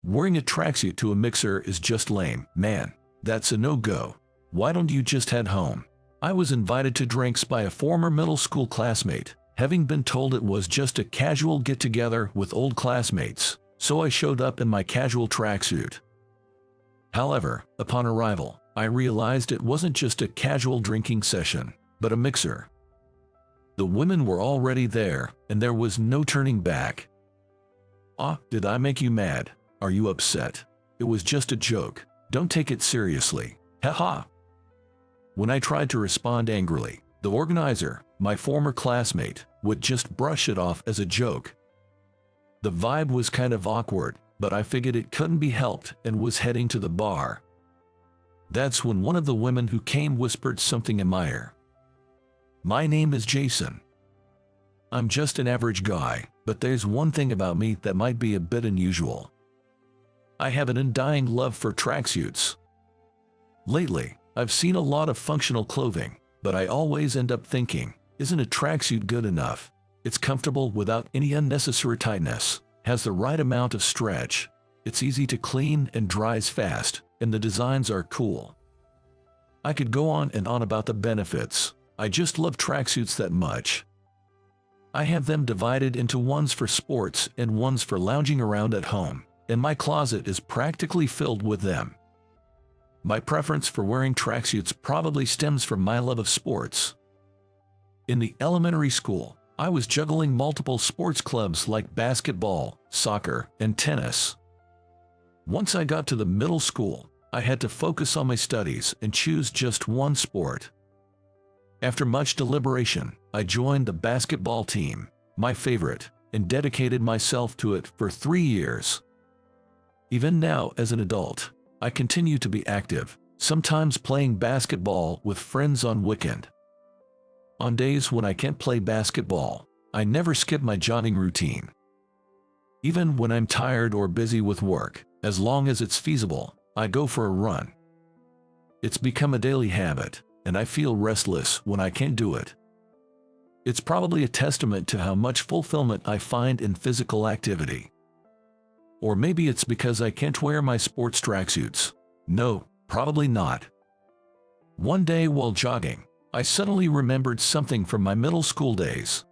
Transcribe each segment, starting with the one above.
Wearing a tracksuit to a mixer is just lame, man. That's a no-go. Why don't you just head home? I was invited to drinks by a former middle school classmate, having been told it was just a casual get-together with old classmates, so I showed up in my casual tracksuit. However, upon arrival, I realized it wasn't just a casual drinking session, but a mixer. The women were already there, and there was no turning back. Ah, did I make you mad? Are you upset? It was just a joke. Don't take it seriously. Haha. When I tried to respond angrily, the organizer, my former classmate, would just brush it off as a joke. The vibe was kind of awkward, but I figured it couldn't be helped and was heading to the bar. That's when one of the women who came whispered something in my ear. My name is Jason. I'm just an average guy, but there's one thing about me that might be a bit unusual. I have an undying love for tracksuits. Lately, I've seen a lot of functional clothing, but I always end up thinking, isn't a tracksuit good enough? It's comfortable without any unnecessary tightness, has the right amount of stretch, it's easy to clean and dries fast, and the designs are cool. I could go on and on about the benefits. I just love tracksuits that much. I have them divided into ones for sports and ones for lounging around at home, and my closet is practically filled with them. My preference for wearing tracksuits probably stems from my love of sports. In the elementary school, I was juggling multiple sports clubs like basketball, soccer, and tennis. Once I got to the middle school, I had to focus on my studies and choose just one sport. After much deliberation, I joined the basketball team, my favorite, and dedicated myself to it for 3 years. Even now, as an adult, I continue to be active, sometimes playing basketball with friends on weekend. On days when I can't play basketball, I never skip my jogging routine. Even when I'm tired or busy with work, as long as it's feasible, I go for a run. It's become a daily habit, and I feel restless when I can't do it. It's probably a testament to how much fulfillment I find in physical activity. Or maybe it's because I can't wear my sports tracksuits. No, probably not. One day while jogging, I suddenly remembered something from my middle school days.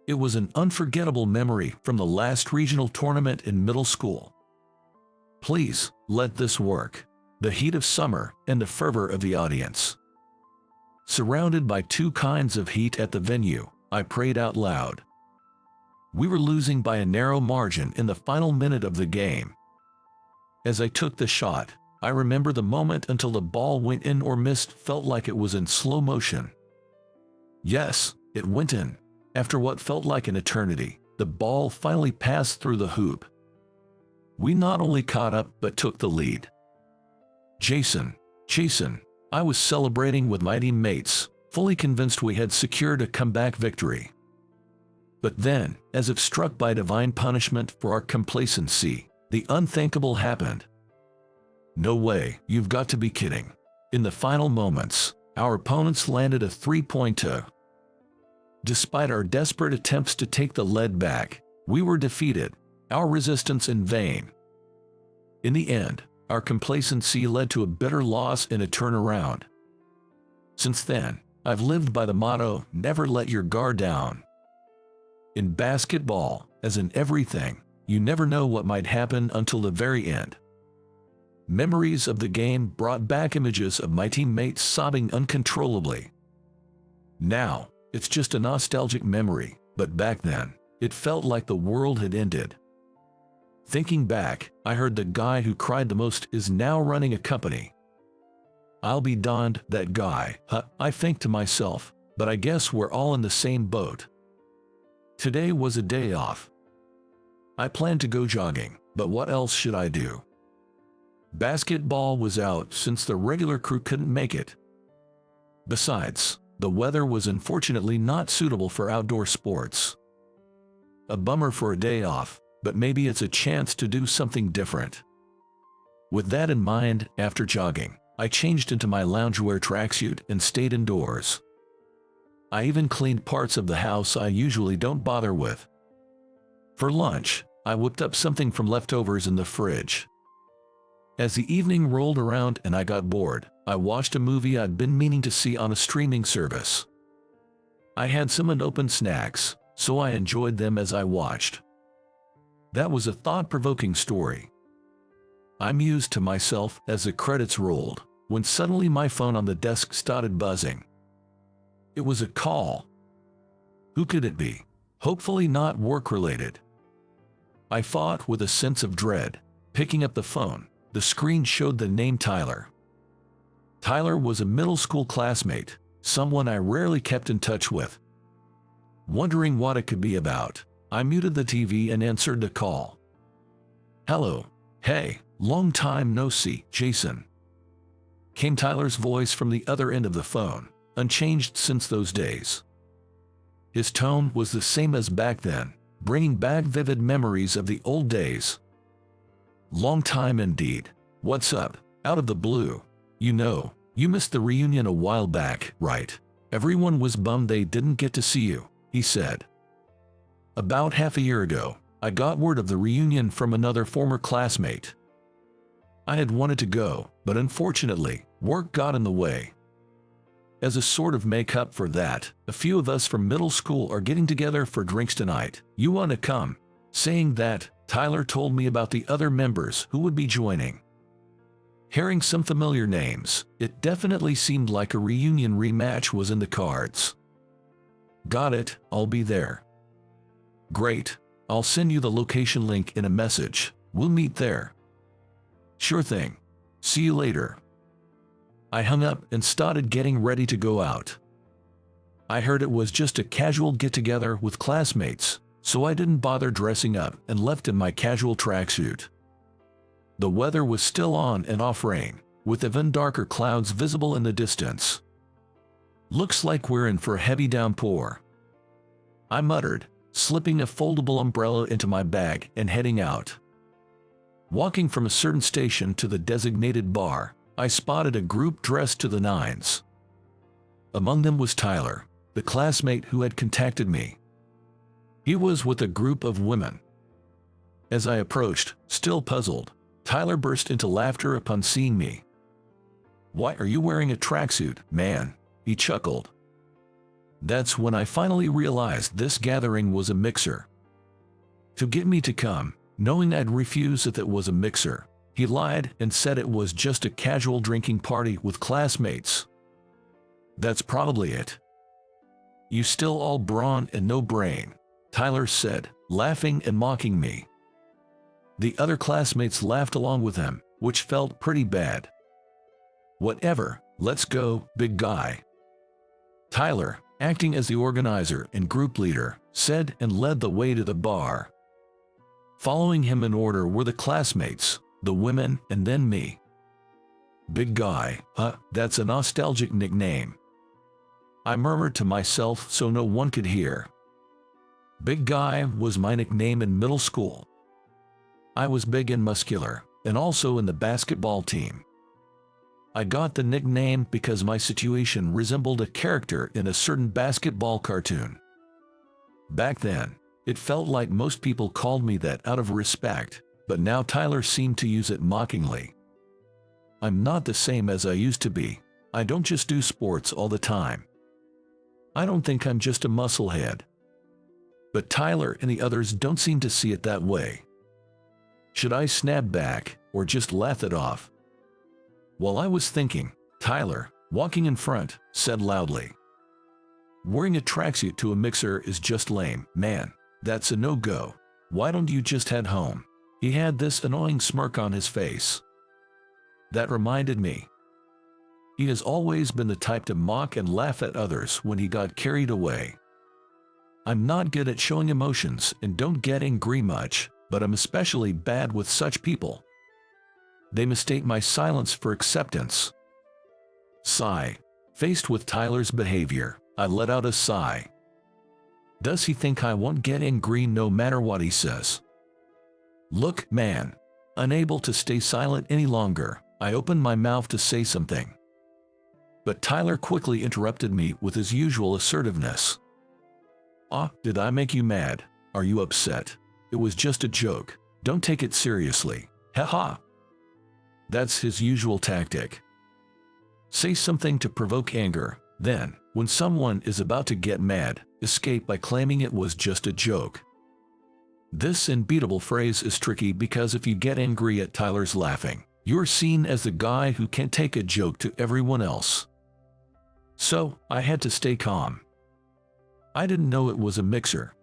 It was an unforgettable memory from the last regional tournament in middle school. Please, let this work. The heat of summer and the fervor of the audience. Surrounded by two kinds of heat at the venue, I prayed out loud. We were losing by a narrow margin in the final minute of the game. As I took the shot, I remember the moment until the ball went in or missed felt like it was in slow motion. Yes, it went in. After what felt like an eternity, the ball finally passed through the hoop. We not only caught up but took the lead. Jason, I was celebrating with my teammates, fully convinced we had secured a comeback victory. But then, as if struck by divine punishment for our complacency, the unthinkable happened. No way, you've got to be kidding. In the final moments, our opponents landed a three-pointer. Despite our desperate attempts to take the lead back, we were defeated, our resistance in vain. In the end, our complacency led to a bitter loss and a turnaround. Since then, I've lived by the motto, never let your guard down. In basketball, as in everything, you never know what might happen until the very end. Memories of the game brought back images of my teammates sobbing uncontrollably. Now, it's just a nostalgic memory, but back then, it felt like the world had ended. Thinking back, I heard the guy who cried the most is now running a company. I'll be darned, that guy, I think to myself, but I guess we're all in the same boat. Today was a day off. I planned to go jogging, but what else should I do? Basketball was out since the regular crew couldn't make it. Besides, the weather was unfortunately not suitable for outdoor sports. A bummer for a day off, but maybe it's a chance to do something different. With that in mind, after jogging, I changed into my loungewear tracksuit and stayed indoors. I even cleaned parts of the house I usually don't bother with. For lunch, I whipped up something from leftovers in the fridge. As the evening rolled around and I got bored, I watched a movie I'd been meaning to see on a streaming service. I had some unopened snacks, so I enjoyed them as I watched. That was a thought-provoking story. I mused to myself as the credits rolled, when suddenly my phone on the desk started buzzing. It was a call. Who could it be? Hopefully not work-related. I fought with a sense of dread. Picking up the phone, the screen showed the name Tyler. Tyler was a middle school classmate, someone I rarely kept in touch with. Wondering what it could be about, I muted the TV and answered the call. "Hello. Hey, long time no see, Jason," came Tyler's voice from the other end of the phone, unchanged since those days. His tone was the same as back then, bringing back vivid memories of the old days. "Long time indeed. What's up? Out of the blue. You know, you missed the reunion a while back, right? Everyone was bummed they didn't get to see you," he said. "About half a year ago, I got word of the reunion from another former classmate. I had wanted to go, but unfortunately, work got in the way. As a sort of make-up for that, a few of us from middle school are getting together for drinks tonight. You want to come?" Saying that, Tyler told me about the other members who would be joining. Hearing some familiar names, it definitely seemed like a reunion rematch was in the cards. "Got it, I'll be there." "Great, I'll send you the location link in a message. We'll meet there." "Sure thing. See you later." I hung up and started getting ready to go out. I heard it was just a casual get-together with classmates, so I didn't bother dressing up and left in my casual tracksuit. The weather was still on and off rain, with even darker clouds visible in the distance. "Looks like we're in for a heavy downpour," I muttered, slipping a foldable umbrella into my bag and heading out. Walking from a certain station to the designated bar, I spotted a group dressed to the nines. Among them was Tyler, the classmate who had contacted me. He was with a group of women. As I approached, still puzzled, Tyler burst into laughter upon seeing me. "Why are you wearing a tracksuit, man?" he chuckled. That's when I finally realized this gathering was a mixer. To get me to come, knowing I'd refuse if it was a mixer, he lied and said it was just a casual drinking party with classmates. "That's probably it. You still all brawn and no brain," Tyler said, laughing and mocking me. The other classmates laughed along with him, which felt pretty bad. "Whatever, let's go, big guy." Tyler, acting as the organizer and group leader, said and led the way to the bar. Following him in order were the classmates, the women, and then me. "Big guy, that's a nostalgic nickname," I murmured to myself so no one could hear. Big guy was my nickname in middle school. I was big and muscular, and also in the basketball team. I got the nickname because my situation resembled a character in a certain basketball cartoon. Back then, it felt like most people called me that out of respect, but now Tyler seemed to use it mockingly. I'm not the same as I used to be. I don't just do sports all the time. I don't think I'm just a musclehead. But Tyler and the others don't seem to see it that way. Should I snap back, or just laugh it off? While I was thinking, Tyler, walking in front, said loudly, "Wearing a tracksuit to a mixer is just lame, man. That's a no-go. Why don't you just head home?" He had this annoying smirk on his face. That reminded me. He has always been the type to mock and laugh at others when he got carried away. I'm not good at showing emotions and don't get angry much, but I'm especially bad with such people. They mistake my silence for acceptance. Sigh. Faced with Tyler's behavior, I let out a sigh. Does he think I won't get angry no matter what he says? Look, man. Unable to stay silent any longer, I opened my mouth to say something. But Tyler quickly interrupted me with his usual assertiveness. Did I make you mad? Are you upset? it was just a joke. Don't take it seriously. Haha. That's his usual tactic. Say something to provoke anger, then, when someone is about to get mad, escape by claiming it was just a joke. This unbeatable phrase is tricky because if you get angry at Tyler's laughing, you're seen as the guy who can't take a joke to everyone else. So, I had to stay calm. I didn't know it was a mixer.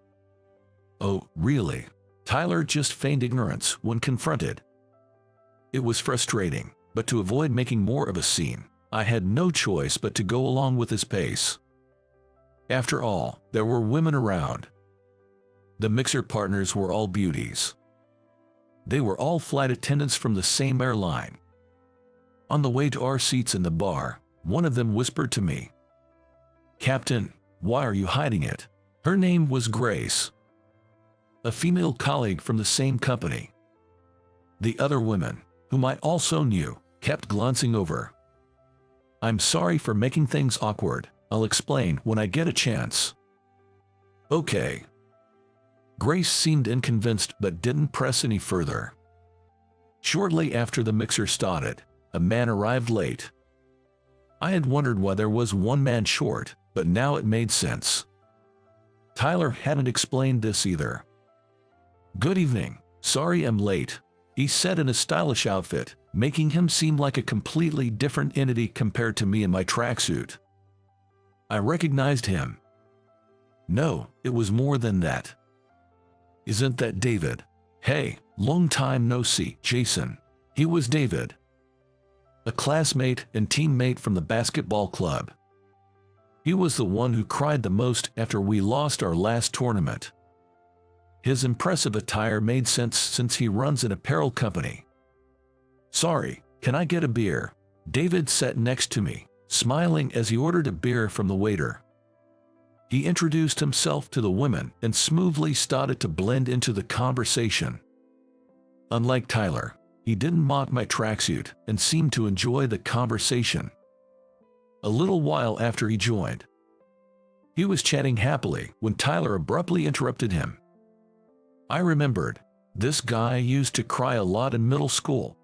Oh, really? Tyler just feigned ignorance when confronted. It was frustrating, but to avoid making more of a scene, I had no choice but to go along with his pace. After all, there were women around. The mixer partners were all beauties. They were all flight attendants from the same airline. On the way to our seats in the bar, one of them whispered to me, "Captain, why are you hiding it?" Her name was Grace, a female colleague from the same company. The other women, whom I also knew, kept glancing over. "I'm sorry for making things awkward. I'll explain when I get a chance." "Okay." Grace seemed unconvinced but didn't press any further. Shortly after the mixer started, a man arrived late. I had wondered why there was one man short, but now it made sense. Tyler hadn't explained this either. "Good evening. Sorry I'm late," he said in a stylish outfit, making him seem like a completely different entity compared to me in my tracksuit. I recognized him. No, it was more than that. "Isn't that David?" "Hey, long time no see, Jason." He was David, a classmate and teammate from the basketball club. He was the one who cried the most after we lost our last tournament. His impressive attire made sense since he runs an apparel company. "Sorry, can I get a beer?" David sat next to me, smiling as he ordered a beer from the waiter. He introduced himself to the women and smoothly started to blend into the conversation. Unlike Tyler, he didn't mock my tracksuit and seemed to enjoy the conversation. A little while after he joined, he was chatting happily when Tyler abruptly interrupted him. I remembered, this guy used to cry a lot in middle school.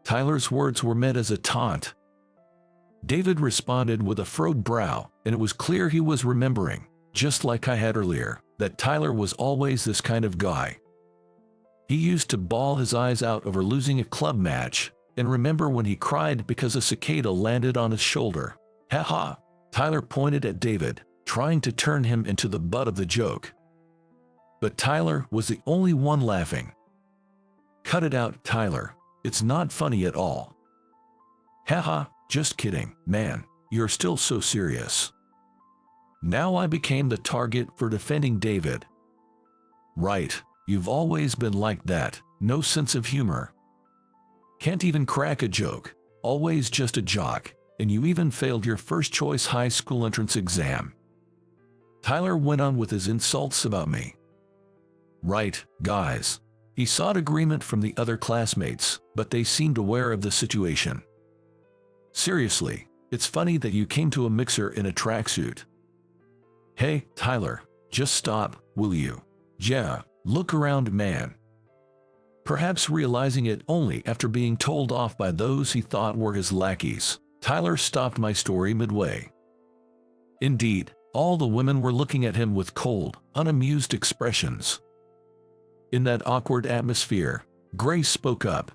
Tyler's words were meant as a taunt. David responded with a furrowed brow, and it was clear he was remembering, just like I had earlier, that Tyler was always this kind of guy. He used to bawl his eyes out over losing a club match, and remember when he cried because a cicada landed on his shoulder. "Haha," Tyler pointed at David, trying to turn him into the butt of the joke. But Tyler was the only one laughing. "Cut it out, Tyler. It's not funny at all." "Haha, just kidding, man. You're still so serious." Now I became the target for defending David. "Right, you've always been like that, no sense of humor. Can't even crack a joke, always just a jock, and you even failed your first choice high school entrance exam." Tyler went on with his insults about me. "Right, guys." He sought agreement from the other classmates, but they seemed aware of the situation. "Seriously, it's funny that you came to a mixer in a tracksuit." "Hey, Tyler, just stop, will you?" "Yeah, look around, man." Perhaps realizing it only after being told off by those he thought were his lackeys, Tyler stopped my story midway. Indeed, all the women were looking at him with cold, unamused expressions. In that awkward atmosphere, Grace spoke up.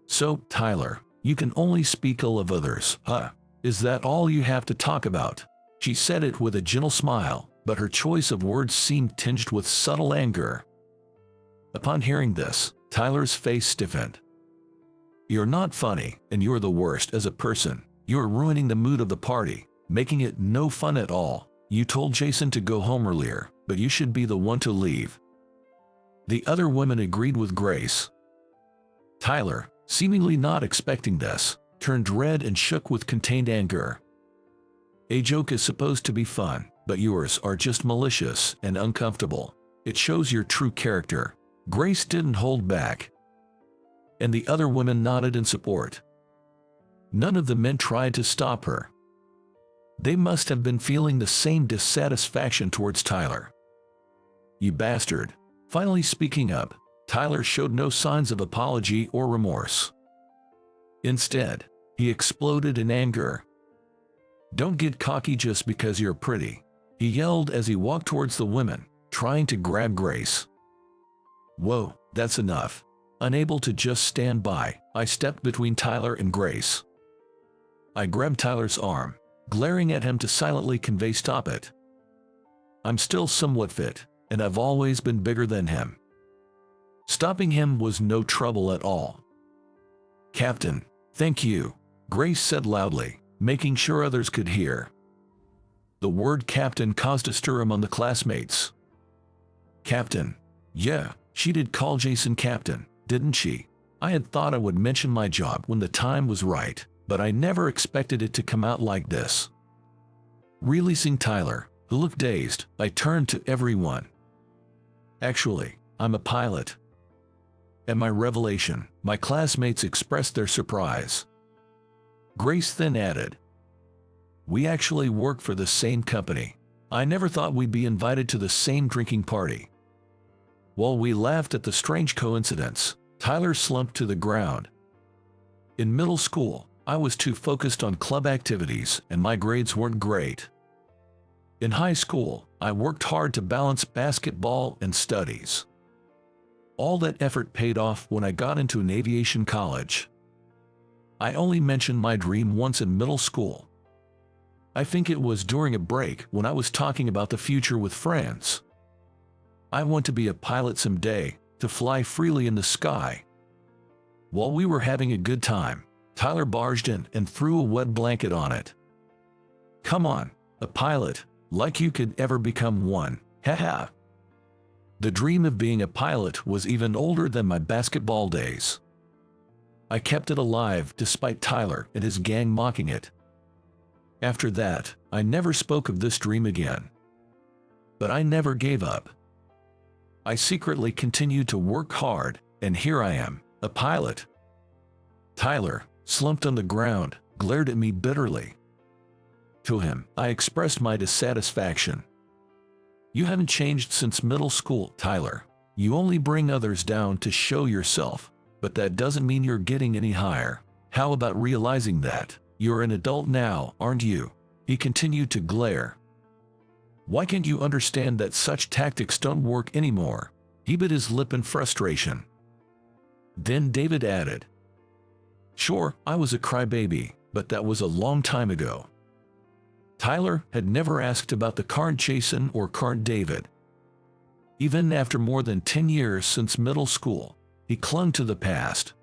"So, Tyler, you can only speak ill of others, huh? Is that all you have to talk about?" She said it with a gentle smile, but her choice of words seemed tinged with subtle anger. Upon hearing this, Tyler's face stiffened. "You're not funny, and you're the worst as a person. You're ruining the mood of the party, making it no fun at all. You told Jason to go home earlier, but you should be the one to leave." The other women agreed with Grace. Tyler, seemingly not expecting this, turned red and shook with contained anger. "A joke is supposed to be fun, but yours are just malicious and uncomfortable. It shows your true character." Grace didn't hold back, and the other women nodded in support. None of the men tried to stop her. They must have been feeling the same dissatisfaction towards Tyler. "You bastard," Finally speaking up, Tyler showed no signs of apology or remorse. Instead, he exploded in anger. "Don't get cocky just because you're pretty," he yelled as he walked towards the women, trying to grab Grace. "Whoa, that's enough." Unable to just stand by, I stepped between Tyler and Grace. I grabbed Tyler's arm, glaring at him to silently convey stop it. I'm still somewhat fit, and I've always been bigger than him. Stopping him was no trouble at all. "Captain, thank you," Grace said loudly, making sure others could hear. The word captain caused a stir among the classmates. "Captain? Yeah, she did call Jason captain, didn't she?" I had thought I would mention my job when the time was right, but I never expected it to come out like this. Releasing Tyler, who looked dazed, I turned to everyone. "Actually, I'm a pilot." At my revelation, my classmates expressed their surprise. Grace then added, "We actually work for the same company. I never thought we'd be invited to the same drinking party." While we laughed at the strange coincidence, Tyler slumped to the ground. In middle school, I was too focused on club activities and my grades weren't great. In high school, I worked hard to balance basketball and studies. All that effort paid off when I got into an aviation college. I only mentioned my dream once in middle school. I think it was during a break when I was talking about the future with friends. I want to be a pilot someday, to fly freely in the sky. While we were having a good time, Tyler barged in and threw a wet blanket on it. "Come on, a pilot, like you could ever become one, haha." The dream of being a pilot was even older than my basketball days. I kept it alive despite Tyler and his gang mocking it. After that, I never spoke of this dream again. But I never gave up. I secretly continued to work hard, and here I am, a pilot. Tyler, slumped on the ground, glared at me bitterly. To him, I expressed my dissatisfaction. "You haven't changed since middle school, Tyler. You only bring others down to show yourself, but that doesn't mean you're getting any higher. How about realizing that? You're an adult now, aren't you?" He continued to glare. "Why can't you understand that such tactics don't work anymore?" He bit his lip in frustration. Then David added, "Sure, I was a crybaby, but that was a long time ago." Tyler had never asked about the current Jason or current David. Even after more than 10 years since middle school, he clung to the past.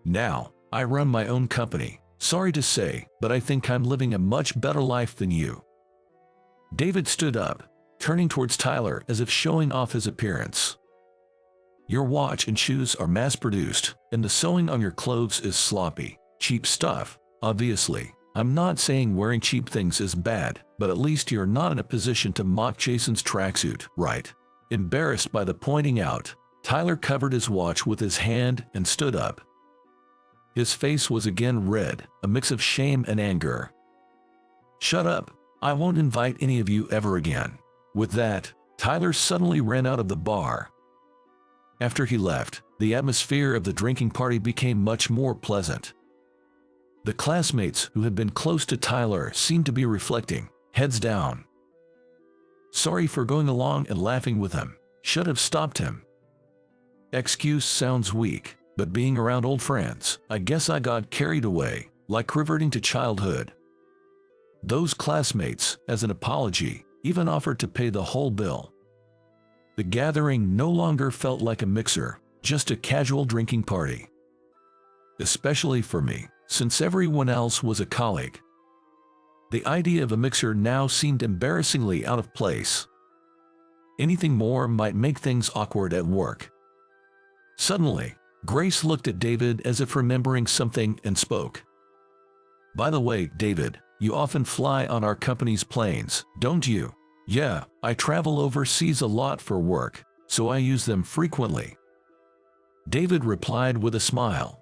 "Now, I run my own company. Sorry to say, but I think I'm living a much better life than you." David stood up, turning towards Tyler as if showing off his appearance. "Your watch and shoes are mass-produced, and the sewing on your clothes is sloppy, cheap stuff. Obviously, I'm not saying wearing cheap things is bad, but at least you're not in a position to mock Jason's tracksuit, right?" Embarrassed by the pointing out, Tyler covered his watch with his hand and stood up. His face was again red, a mix of shame and anger. "Shut up. I won't invite any of you ever again." With that, Tyler suddenly ran out of the bar. After he left, the atmosphere of the drinking party became much more pleasant. The classmates who had been close to Tyler seemed to be reflecting, heads down. "Sorry for going along and laughing with him. Should have stopped him." Excuse sounds weak, but being around old friends, I guess I got carried away, like reverting to childhood. Those classmates, as an apology, even offered to pay the whole bill. The gathering no longer felt like a mixer, just a casual drinking party. Especially for me, since everyone else was a colleague. The idea of a mixer now seemed embarrassingly out of place. Anything more might make things awkward at work. Suddenly, Grace looked at David as if remembering something and spoke. "By the way, David, you often fly on our company's planes, don't you?" "Yeah, I travel overseas a lot for work, so I use them frequently." David replied with a smile.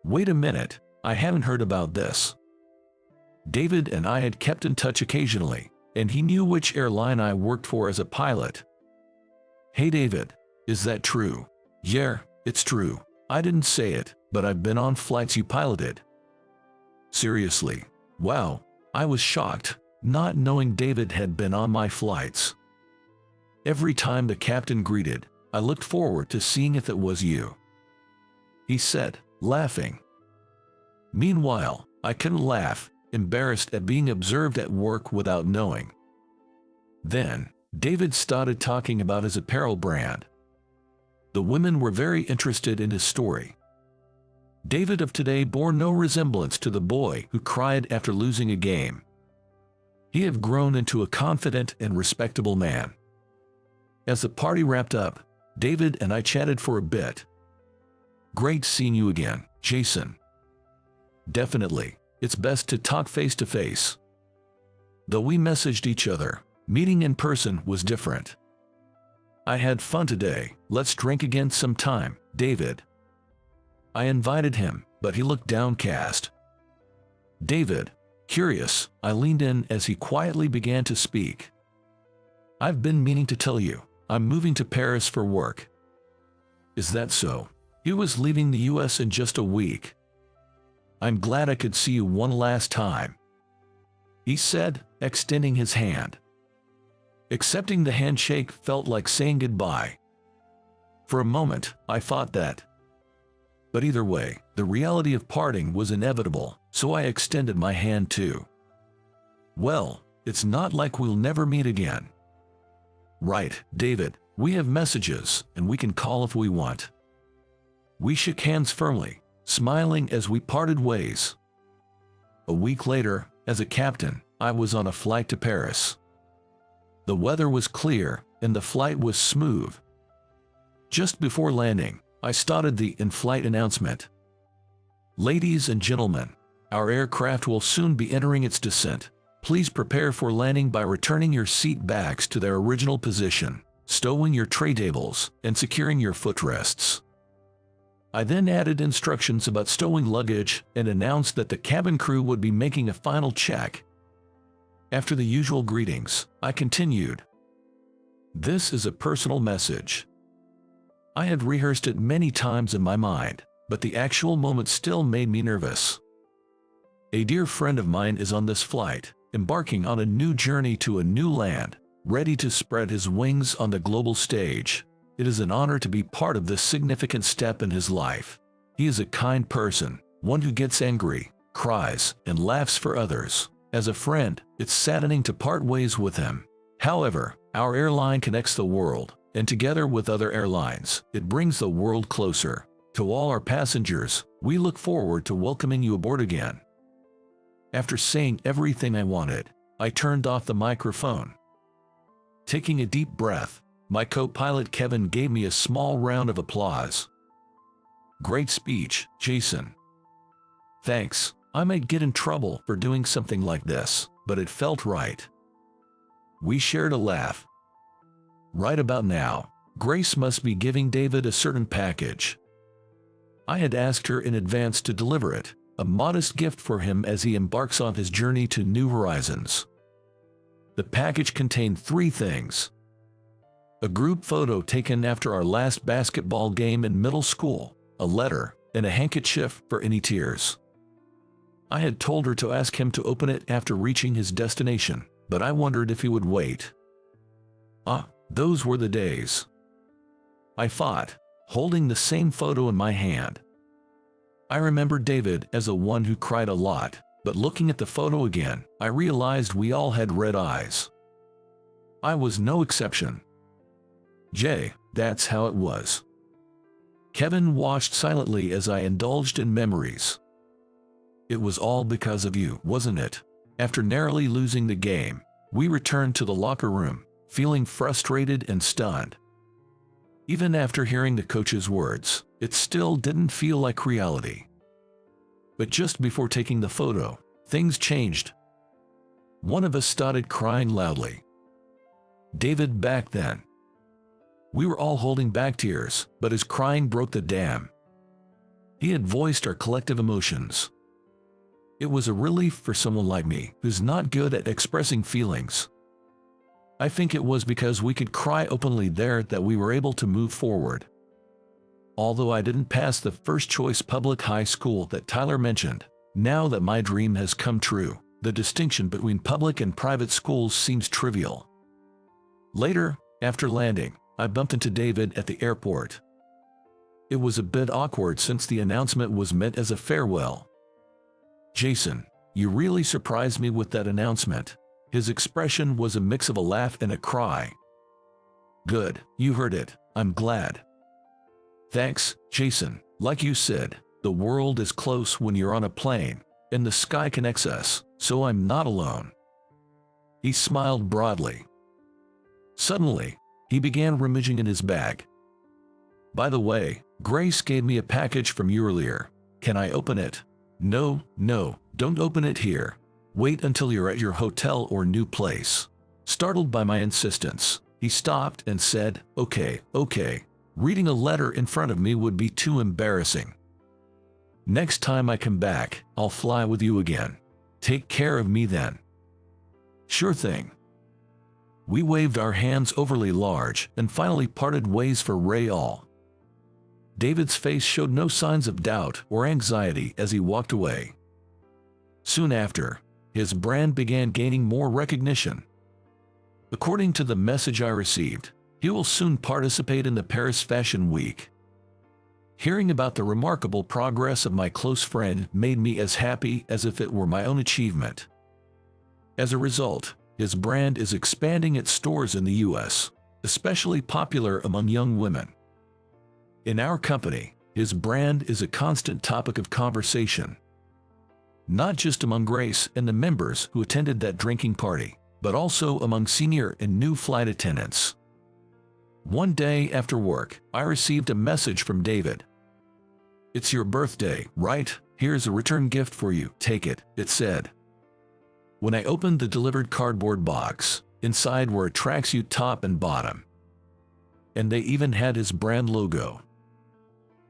"Wait a minute, I haven't heard about this." David and I had kept in touch occasionally, and he knew which airline I worked for as a pilot. Hey David, is that true? Yeah, it's true. I didn't say it, but I've been on flights you piloted. Seriously? Wow, I was shocked, not knowing David had been on my flights. Every time the captain greeted, I looked forward to seeing if it was you. He said, laughing. Meanwhile, I couldn't laugh, embarrassed at being observed at work without knowing. Then, David started talking about his apparel brand. The women were very interested in his story. David of today bore no resemblance to the boy who cried after losing a game. He had grown into a confident and respectable man. As the party wrapped up, David and I chatted for a bit. Great seeing you again, Jason. Definitely, it's best to talk face to face. Though we messaged each other, meeting in person was different. I had fun today, let's drink again sometime, David. I invited him, but he looked downcast. David, curious, I leaned in as he quietly began to speak. I've been meaning to tell you, I'm moving to Paris for work. Is that so? He was leaving the US in just a week. I'm glad I could see you one last time, he said, extending his hand. Accepting the handshake felt like saying goodbye. For a moment, I thought that. But either way, the reality of parting was inevitable, so I extended my hand too. Well, it's not like we'll never meet again. Right, David, we have messages, and we can call if we want. We shook hands firmly, smiling as we parted ways. A week later, as a captain, I was on a flight to Paris. The weather was clear, and the flight was smooth. Just before landing, I started the in-flight announcement. Ladies and gentlemen, our aircraft will soon be entering its descent. Please prepare for landing by returning your seat backs to their original position, stowing your tray tables, and securing your footrests. I then added instructions about stowing luggage and announced that the cabin crew would be making a final check. After the usual greetings, I continued. This is a personal message. I had rehearsed it many times in my mind, but the actual moment still made me nervous. A dear friend of mine is on this flight, embarking on a new journey to a new land, ready to spread his wings on the global stage. It is an honor to be part of this significant step in his life. He is a kind person, one who gets angry, cries, and laughs for others. As a friend, it's saddening to part ways with him. However, our airline connects the world, and together with other airlines, it brings the world closer. To all our passengers, we look forward to welcoming you aboard again. After saying everything I wanted, I turned off the microphone. Taking a deep breath, my co-pilot Kevin gave me a small round of applause. Great speech, Jason. Thanks. I might get in trouble for doing something like this, but it felt right. We shared a laugh. Right about now, Grace must be giving David a certain package. I had asked her in advance to deliver it, a modest gift for him as he embarks on his journey to new horizons. The package contained 3 things. A group photo taken after our last basketball game in middle school, a letter, and a handkerchief for any tears. I had told her to ask him to open it after reaching his destination, but I wondered if he would wait. Those were the days. I thought, holding the same photo in my hand. I remember David as the one who cried a lot, but looking at the photo again, I realized we all had red eyes. I was no exception. That's how it was. Kevin watched silently as I indulged in memories. It was all because of you, wasn't it? After narrowly losing the game, we returned to the locker room, feeling frustrated and stunned. Even after hearing the coach's words, it still didn't feel like reality. But just before taking the photo, things changed. One of us started crying loudly. David back then. We were all holding back tears, but his crying broke the dam. He had voiced our collective emotions. It was a relief for someone like me, who's not good at expressing feelings. I think it was because we could cry openly there that we were able to move forward. Although I didn't pass the first choice public high school that Tyler mentioned, now that my dream has come true, the distinction between public and private schools seems trivial. Later, after landing, I bumped into David at the airport. It was a bit awkward since the announcement was meant as a farewell. "Jason, you really surprised me with that announcement." His expression was a mix of a laugh and a cry. "Good, you heard it. I'm glad." "Thanks, Jason. Like you said, the world is close when you're on a plane, and the sky connects us, so I'm not alone." He smiled broadly. Suddenly, he began rummaging in his bag. "By the way, Grace gave me a package from you earlier. Can I open it?" No, don't open it here. Wait until you're at your hotel or new place." Startled by my insistence, he stopped and said, Okay. Reading a letter in front of me would be too embarrassing. Next time I come back, I'll fly with you again. Take care of me then." "Sure thing." We waved our hands overly large and finally parted ways for Ray-all. David's face showed no signs of doubt or anxiety as he walked away. Soon after, his brand began gaining more recognition. According to the message I received, he will soon participate in the Paris Fashion Week. Hearing about the remarkable progress of my close friend made me as happy as if it were my own achievement. As a result, his brand is expanding its stores in the US, especially popular among young women. In our company, his brand is a constant topic of conversation. Not just among Grace and the members who attended that drinking party, but also among senior and new flight attendants. One day after work, I received a message from David. "It's your birthday, right? Here's a return gift for you. Take it," it said. When I opened the delivered cardboard box, inside were a tracksuit top and bottom. And they even had his brand logo.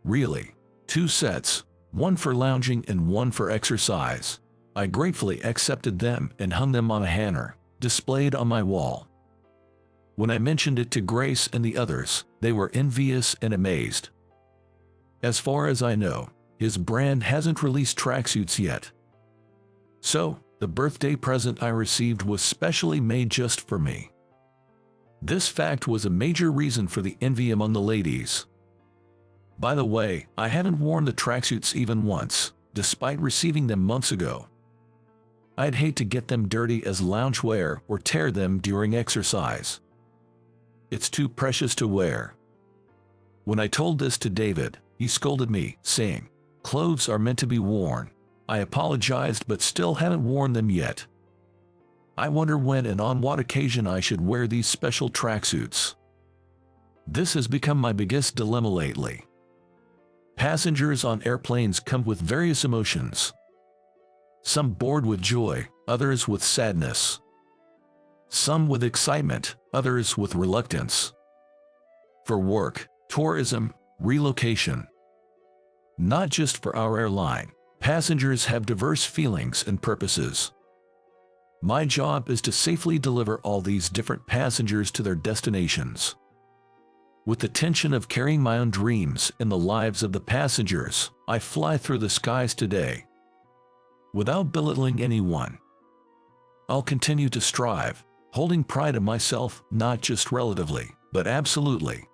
Really, 2 sets, one for lounging and one for exercise. I gratefully accepted them and hung them on a hanger, displayed on my wall. When I mentioned it to Grace and the others, they were envious and amazed. As far as I know, his brand hasn't released tracksuits yet. So, the birthday present I received was specially made just for me. This fact was a major reason for the envy among the ladies. By the way, I hadn't worn the tracksuits even once, despite receiving them months ago. I'd hate to get them dirty as loungewear or tear them during exercise. It's too precious to wear. When I told this to David, he scolded me, saying, "Clothes are meant to be worn." I apologized but still haven't worn them yet. I wonder when and on what occasion I should wear these special tracksuits. This has become my biggest dilemma lately. Passengers on airplanes come with various emotions. Some bored with joy, others with sadness. Some with excitement, others with reluctance. For work, tourism, relocation. Not just for our airline, passengers have diverse feelings and purposes. My job is to safely deliver all these different passengers to their destinations. With the tension of carrying my own dreams and the lives of the passengers, I fly through the skies today. Without belittling anyone, I'll continue to strive, holding pride in myself not just relatively, but absolutely.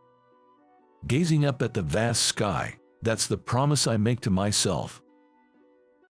Gazing up at the vast sky, that's the promise I make to myself.